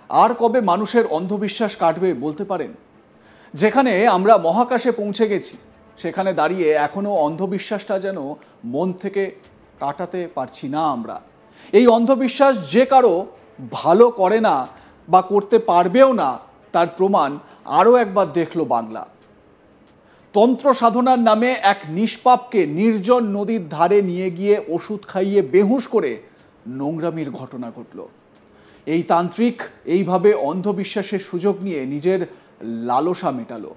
আর কবে মানুষের অন্ধবিশ্বাস কাটবে বলতে পারেন? যেখানে আমরা মহাকাশে পৌঁছে গেছি সেখানে দাঁড়িয়ে এখনো অন্ধবিশ্বাসটা যেন মন থেকে কাটাতে পারছি না আমরা। এই অন্ধবিশ্বাস যে কারো ভালো করে না বা করতে পারবেও না তার প্রমাণ আরও একবার দেখলো বাংলা। তন্ত্র সাধনার নামে এক নিষ্পাপকে নির্জন নদীর ধারে নিয়ে গিয়ে ওষুধ খাইয়ে বেহুঁশ করে নোংরামির ঘটনা ঘটল। এই তান্ত্রিক এইভাবে অন্ধবিশ্বাসের সুযোগ নিয়ে নিজের লালসা মেটালো।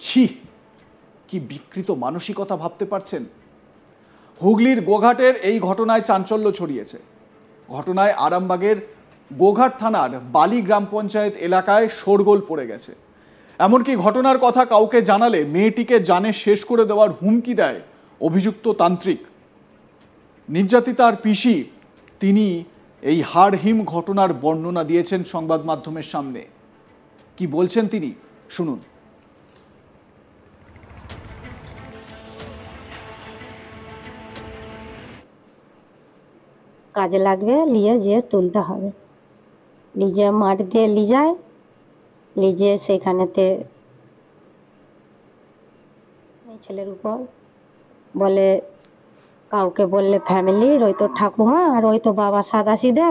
ছি, কি বিকৃত মানসিকতা ভাবতে পারছেন? হুগলির গোঘাটের এই ঘটনায় চাঞ্চল্য ছড়িয়েছে। ঘটনায় আরামবাগের গোঘাট থানার বালি গ্রাম পঞ্চায়েত এলাকায় শোরগোল পড়ে গেছে। এমনকি ঘটনার কথা কাউকে জানালে মেয়েটিকে জানে শেষ করে দেওয়ার হুমকি দেয় অভিযুক্ত তান্ত্রিক। নির্যাতিতার পিসি তিনি এই হাড়হিম ঘটনার বর্ণনা দিয়েছেন সংবাদ মাধ্যমের সামনে। কি বলছেন তিনি শুনুন। কাজে লাগবে, নিয়ে যেয়ে তুলতে হবে। নিজে মাঠ দিয়ে নিয়ে যায়, নিজে সেখানেতে ছেলের উপর বলে, কাউকে বললে ফ্যামিলির ওই তো ঠাকুমা আর ওই তো বাবা সাদা সিধে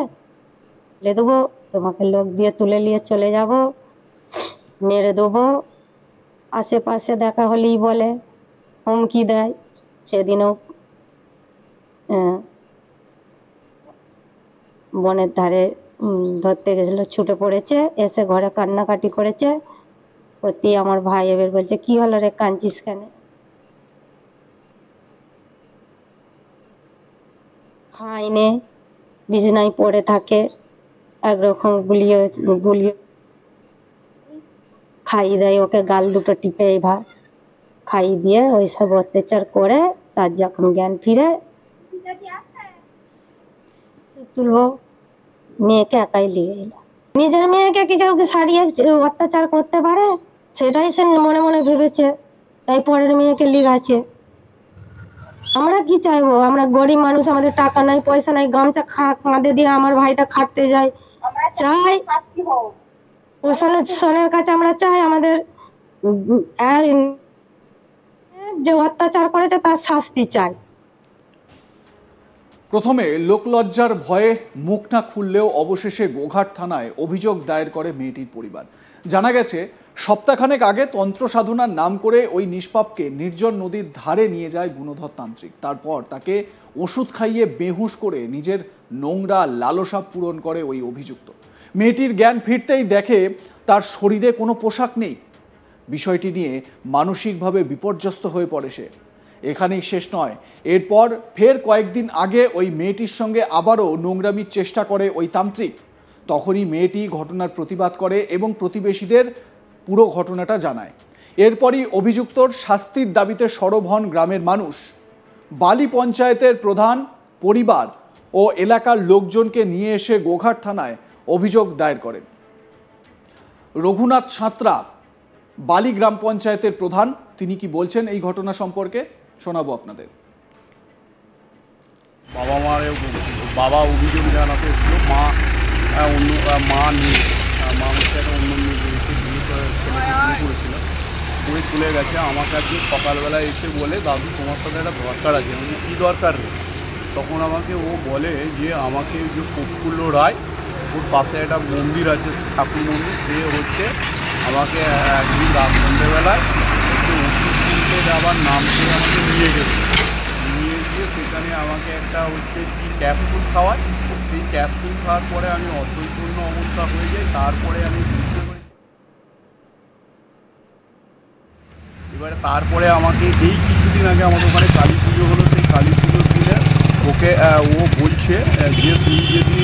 বলে দেবো, তোমাকে লোক দিয়ে তুলে নিয়ে চলে যাব, মেরে দেবো। আশেপাশে দেখা হলেই বলে, হুমকি দেয়। সেদিনও বনের ধারে ধরতে গেছিল, ছুটে পড়েছে, এসে ঘরে কান্নাকাটি করেছে। প্রতি আমার ভাই এবার বলছে, কি হলো রে, কাঁদছিস কেন? খাইনে বিছানায় পড়ে থাকে, একরকম গুলিয়ে গুলিয়ে খাইয়ে দেয় ওকে, গাল দুটো টিপে এইভাবে খাইয়ে দিয়ে ওইসব অত্যাচার করে তার যখন জ্ঞান ফিরে তুলবো, মেয়েকে একাই নিয়ে এলো। নিজের মেয়েকে কি কাউকে সারিয়ে অত্যাচার করতে পারে? সেটাই সে মনে মনে ভেবেছে, তাই পরের মেয়েকে লিগাছে। আমরা কি চাইবো? আমরা গরিব মানুষ, আমাদের টাকা নাই পয়সা নাই, গামছা কাঁধে দিয়ে আমার ভাইটা খাটতে যায়। চাই প্রশাসনের কাছে আমরা চাই আমাদের যে অত্যাচার করেছে তার শাস্তি চাই। প্রথমে লোকলজ্জার ভয়ে মুখ না খুললেও অবশেষে গোঘাট থানায় অভিযোগ দায়ের করে মেয়েটির পরিবার। জানা গেছে সপ্তাহখানেক আগে তন্ত্র সাধনার নাম করে ওই নিষ্পাপকে নির্জন নদীর ধারে নিয়ে যায় গুণধর তান্ত্রিক। তারপর তাকে ওষুধ খাইয়ে বেহুঁশ করে নিজের নোংরা লালসা পূরণ করে ওই অভিযুক্ত। মেয়েটির জ্ঞান ফিরতেই দেখে তার শরীরে কোনো পোশাক নেই। বিষয়টি নিয়ে মানসিকভাবে বিপর্যস্ত হয়ে পড়ে সে। এখানেই শেষ নয়, এরপর ফের কয়েকদিন আগে ওই মেয়েটির সঙ্গে আবারও নোংরামির চেষ্টা করে ওই তান্ত্রিক। তখনই মেয়েটি ঘটনার প্রতিবাদ করে এবং প্রতিবেশীদের পুরো ঘটনাটা জানায়। এরপরই অভিযুক্তর শাস্তির দাবিতে সরব হন গ্রামের মানুষ। বালি পঞ্চায়েতের প্রধান, পরিবার ও এলাকার লোকজনকে নিয়ে এসে গোঘাট থানায় অভিযোগ দায়ের করেন। রঘুনাথ সাঁতরা বালি গ্রাম পঞ্চায়েতের প্রধান, তিনি কি বলছেন এই ঘটনা সম্পর্কে শোনাবো আপনাদের। বাবা অভিযোগ জানাতে এসেছিল, মা হচ্ছে একটা অন্য মেয়েকে বিয়ে করেছিল, করে চলে গেছে। আমার কাছে সকালবেলা এসে বলে, দাদু তোমার সাথে একটা দরকার আছে। আমি কী দরকার রে? তখন আমাকে ও বলে যে আমাকে যে প্রফুল্ল রায়, ওর পাশে একটা মন্দির আছে, ঠাকুর মন্দির, সে হচ্ছে আমাকে একদিন রাত সন্ধ্যেবেলায় হচ্ছে ওষুধ কিনতে যাওয়ার নাম করে আমাকে নিয়ে গেছে। নিয়ে গিয়ে সেখানে আমাকে একটা হচ্ছে কি ক্যাপসুল খাওয়ায়। সেই ক্যাপসুল খাওয়ার পরে আমি অচৈতন্য অবস্থা হয়ে যাই। তারপরে আমি বুঝতে পারি, এবারে তারপরে আমাকে এই কিছুদিন আগে আমাদের ওখানে কালী পুজো হলো, সেই কালী পুজোর দিনে ওকে ও বলছে যে তুই যদি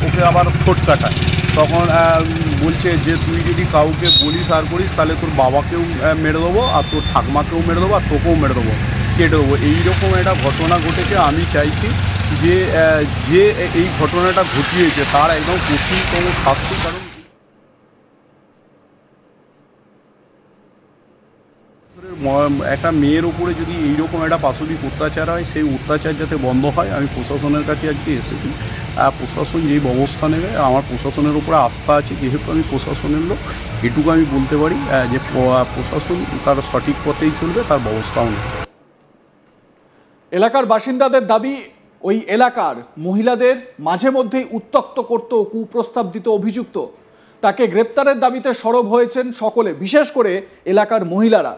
ওকে আবার ঠোঁট কাটায়, তখন বলছে যে তুই যদি কাউকে বলিস আর করিস তাহলে তোর বাবাকেও মেরে দেবো, আর তোর ঠাকমাকেও মেরে দেবো, আর তোকেও মেরে দেবো, কেটে দেবো। এইরকম একটা ঘটনা ঘটেছে। আমি চাইছি যে যে এই ঘটনাটা ঘটিয়েছে তার একদম কঠিনতম শাস্তি। কারণ একটা মেয়ের উপরে যদি এইরকম একটা পাশবিক অত্যাচার হয়, সেই অত্যাচার যাতে বন্ধ হয়, আমি প্রশাসনের কাছে আজকে এসেছি। প্রশাসন যেই ব্যবস্থা নেবে, আমার প্রশাসনের উপরে আস্থা আছে, যেহেতু আমি প্রশাসনের লোক, এটুকু আমি বলতে পারি যে প্রশাসন তার সঠিক পথেই চলবে, তার ব্যবস্থাও নেবে। এলাকার বাসিন্দাদের দাবি, ওই এলাকার মহিলাদের মাঝে মধ্যেই উত্ত্যক্ত করত, কুপ্রস্তাব দিত অভিযুক্ত। তাকে গ্রেপ্তারের দাবিতে সরব হয়েছেন সকলে, বিশেষ করে এলাকার মহিলারা।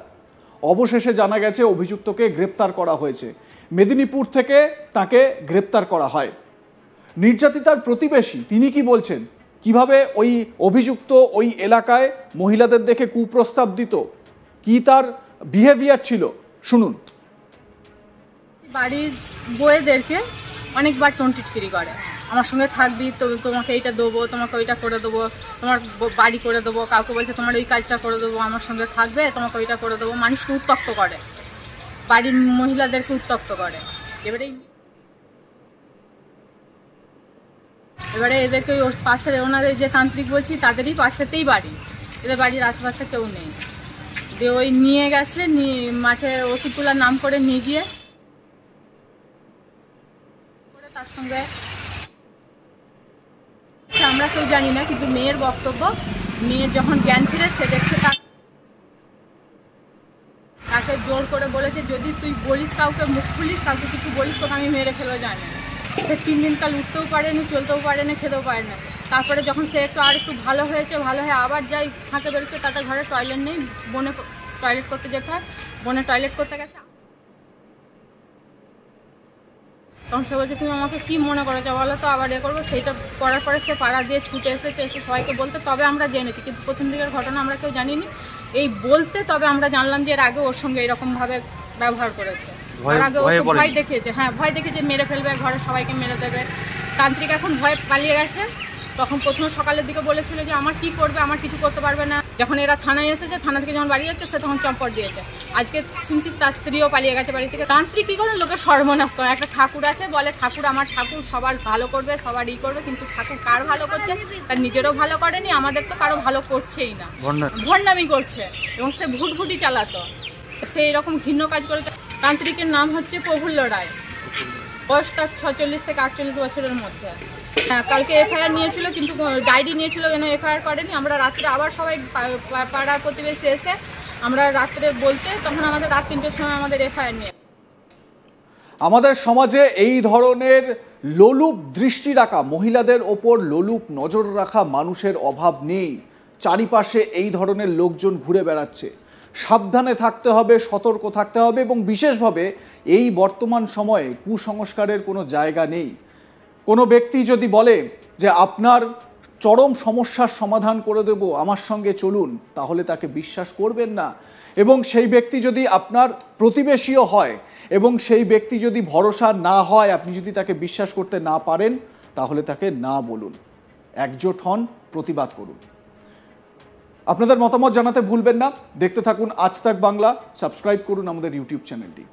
অবশেষে জানা গেছে অভিযুক্তকে গ্রেপ্তার করা হয়েছে। মেদিনীপুর থেকে তাকে গ্রেপ্তার করা হয়। নির্যাতিতার প্রতিবেশী তিনি কি বলছেন, কিভাবে ওই অভিযুক্ত ওই এলাকায় মহিলাদের দেখে কুপ্রস্তাব দিত, কি তার বিহেভিয়ার ছিল, শুনুন। বাড়ির বউদেরকে অনেকবার টোনটিটকিরি করে, আমার সঙ্গে থাকবি তো তোমাকে এইটা দেবো, তোমাকে ওইটা করে দেবো, তোমার বাড়ি করে দেবো, কাউকে বলছে তোমার ওই কাজটা করে দেবো, আমার সঙ্গে থাকবে তোমাকে ওইটা করে দেবো। মানুষকে উত্ত্যক্ত করে, বাড়ির মহিলাদেরকে উত্ত্যক্ত করে। এবারে এদেরকে ওই পাশের ওনাদের যে তান্ত্রিক বলছি তাদেরই পাশেতেই বাড়ি, এদের বাড়ির আশেপাশে কেউ নেই। দিয়ে ওই নিয়ে গেছে, মাঠে ওষুধ তোলার নাম করে নিয়ে গিয়ে তার সঙ্গে আমরা কেউ জানি না, কিন্তু মেয়ের বক্তব্য, মেয়ে যখন জ্ঞান ফিরেছে দেখছে তাকে জোর করে বলেছে যদি তুই বলিস কাউকে, মুখ খুলিস, কাউকে কিছু বলিস, তোকে আমি মেরে ফেলে জানি। সে 3 দিন কাল উঠতেও পারেনি, চলতেও পারেনি, খেতেও পারে না। তারপরে যখন সে আর একটু ভালো হয়েছে, ভালো হয়ে আবার যাই ফাঁকে বেরোচ্ছে, তাদের ঘরে টয়লেট নেই, বনে টয়লেট করতে যেতে হয়, বনে টয়লেট করতে গেছে। তখন সে বলছে তুমি আমাকে কি মনে করেছো বলো তো, আবার করবো। সেইটা করার পরে সে পাড়া দিয়ে ছুটে এসেছে, এসে সবাইকে বলতে, তবে আমরা জেনেছি, কিন্তু প্রথম দিকের ঘটনা আমরা কেউ জানিনি। এই বলতে তবে আমরা জানলাম যে এর আগে ওর সঙ্গে এরকমভাবে ব্যবহার করেছে, আর আগে ও ভয় দেখিয়েছে। হ্যাঁ, ভয় দেখেছে, মেরে ফেলবে, ঘরের সবাইকে মেরে দেবে। তান্ত্রিক এখন ভয় পালিয়ে গেছে। তখন প্রথমে সকালের দিকে বলেছিল যে আমার কি করবে, আমার কিছু করতে পারবে না। যখন এরা থানায় এসেছে, থানা থেকে যখন বাড়ি যাচ্ছে, সে তখন চম্পট দিয়েছে। আজকে শুনছি তার স্ত্রীও পালিয়ে গেছে বাড়ি থেকে। তান্ত্রিক কী করে লোকের সর্বনাশ করে। একটা ঠাকুর আছে, বলে ঠাকুর আমার ঠাকুর সবার ভালো করবে, সবার ই করবে, কিন্তু ঠাকুর কার ভালো করছে, তার নিজেরও ভালো করেনি, আমাদের তো কারো ভালো করছেই না, ভণ্ডামি করছে। এবং সে ভুটভুটি চালাতো, সে এরকম ঘৃণ্য কাজ করেছে। তান্ত্রিকের নাম হচ্ছে প্রফুল্ল রায়, বয়স তার 46 থেকে 48 বছরের মধ্যে। হ্যাঁ, কালকে এফআইআর নিয়েছিল, কিন্তু ডায়েরি নিয়েছিল, কেন এফআইআর করেনি। আমরা রাত্রে আবার সবাই পাড়ার প্রতিবেশী এসে আমরা রাত্রে বলতে, তখন আমাদের রাত 3টের সময় আমাদের এফআইআর নিয়ে। আমাদের সমাজে এই ধরনের লোলুপ দৃষ্টি রাখা, মহিলাদের ওপর লোলুপ নজর রাখা মানুষের অভাব নেই। চারিপাশে এই ধরনের লোকজন ঘুরে বেড়াচ্ছে। সাবধানে থাকতে হবে, সতর্ক থাকতে হবে, এবং বিশেষভাবে এই বর্তমান সময়ে কুসংস্কারের কোনো জায়গা নেই। কোনো ব্যক্তি যদি বলে যে আপনার চরম সমস্যার সমাধান করে দেব, আমার সঙ্গে চলুন, তাহলে তাকে বিশ্বাস করবেন না। এবং সেই ব্যক্তি যদি আপনার প্রতিবেশীও হয়, এবং সেই ব্যক্তি যদি ভরসা না হয়, আপনি যদি তাকে বিশ্বাস করতে না পারেন, তাহলে তাকে না বলুন। একজোট হন, প্রতিবাদ করুন। আপনাদের মতামত জানাতে ভুলবেন না। দেখতে থাকুন আজ তাক বাংলা, সাবস্ক্রাইব করুন আমাদের ইউটিউব চ্যানেলটি।